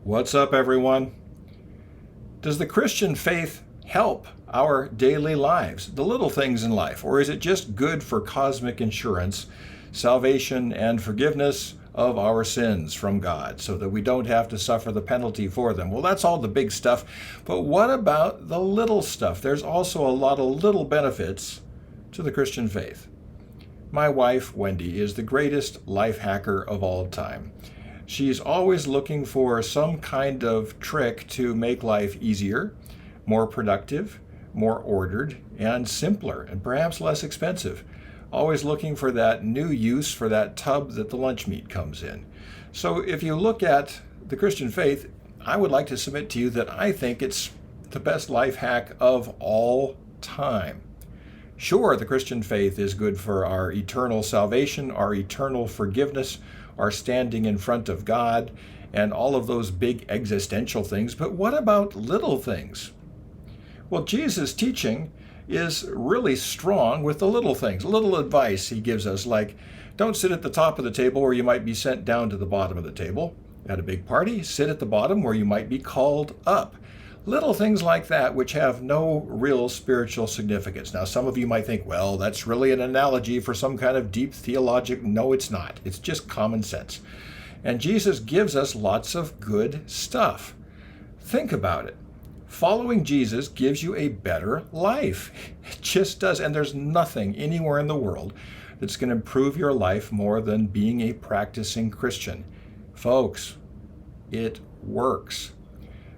What's up, everyone? Does the Christian faith help our daily lives, the little things in life, or is it just good for cosmic insurance, salvation, and forgiveness of our sins from God so that we don't have to suffer the penalty for them? Well, that's all the big stuff, but what about the little stuff? There's also a lot of little benefits to the Christian faith. My wife, Wendy, is the greatest life hacker of all time. She's always looking for some kind of trick to make life easier, more productive, more ordered, and simpler, and perhaps less expensive. Always looking for that new use for that tub that the lunch meat comes in. So if you look at the Christian faith, I would like to submit to you that I think it's the best life hack of all time. Sure, the Christian faith is good for our eternal salvation, our eternal forgiveness, our standing in front of God, and all of those big existential things. But what about little things? Well, Jesus' teaching is really strong with the little things. Little advice he gives us, like don't sit at the top of the table where you might be sent down to the bottom of the table. At a big party, sit at the bottom where you might be called up. Little things like that which have no real spiritual significance. Now, some of you might think, well, that's really an analogy for some kind of deep theologic. No, it's not. It's just common sense. And Jesus gives us lots of good stuff. Think about it. Following Jesus gives you a better life. It just does. And there's nothing anywhere in the world that's going to improve your life more than being a practicing Christian. Folks, it works.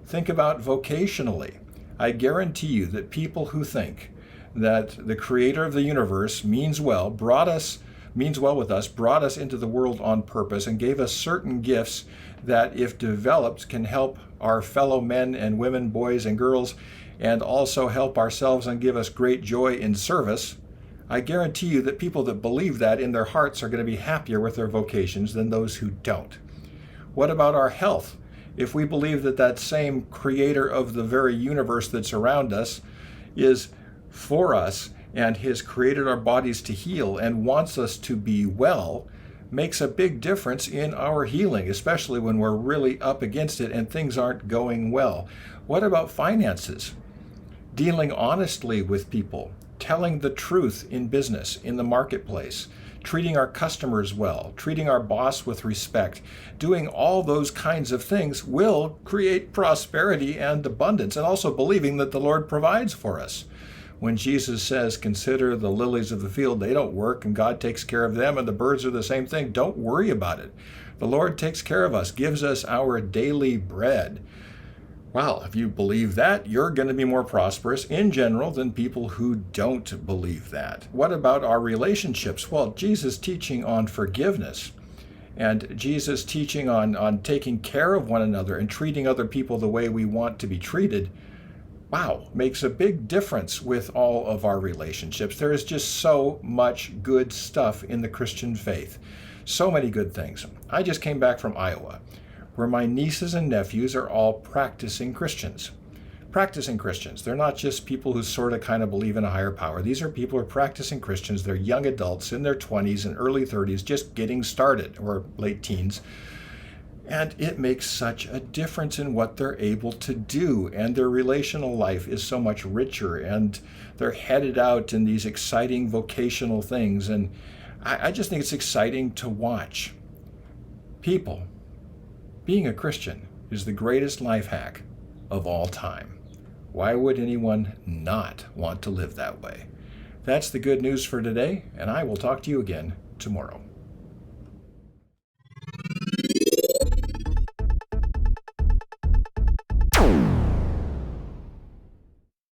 Think about vocationally. I guarantee you that people who think that the creator of the universe means well with us, brought us into the world on purpose, and gave us certain gifts that, if developed, can help our fellow men and women, boys and girls, and also help ourselves and give us great joy in service. I guarantee you that people that believe that in their hearts are going to be happier with their vocations than those who don't. What about our health? If we believe that that same creator of the very universe that's around us is for us and has created our bodies to heal and wants us to be well, makes a big difference in our healing, especially when we're really up against it and things aren't going well. What about finances? Dealing honestly with people, telling the truth in business, in the marketplace, treating our customers well, treating our boss with respect, doing all those kinds of things will create prosperity and abundance, and also believing that the Lord provides for us. When Jesus says, consider the lilies of the field, they don't work and God takes care of them, and the birds are the same thing, don't worry about it. The Lord takes care of us, gives us our daily bread. Well, if you believe that, you're going to be more prosperous in general than people who don't believe that. What about our relationships? Well, Jesus' teaching on forgiveness and Jesus' teaching on taking care of one another and treating other people the way we want to be treated, wow, makes a big difference with all of our relationships. There is just so much good stuff in the Christian faith. So many good things. I just came back from Iowa, where my nieces and nephews are all practicing Christians. Practicing Christians. They're not just people who sort of kind of believe in a higher power. These are people who are practicing Christians. They're young adults in their 20s and early 30s, just getting started, or late teens. And it makes such a difference in what they're able to do. And their relational life is so much richer. And they're headed out in these exciting vocational things. And I just think it's exciting to watch. People, being a Christian is the greatest life hack of all time. Why would anyone not want to live that way? That's the good news for today, and I will talk to you again tomorrow.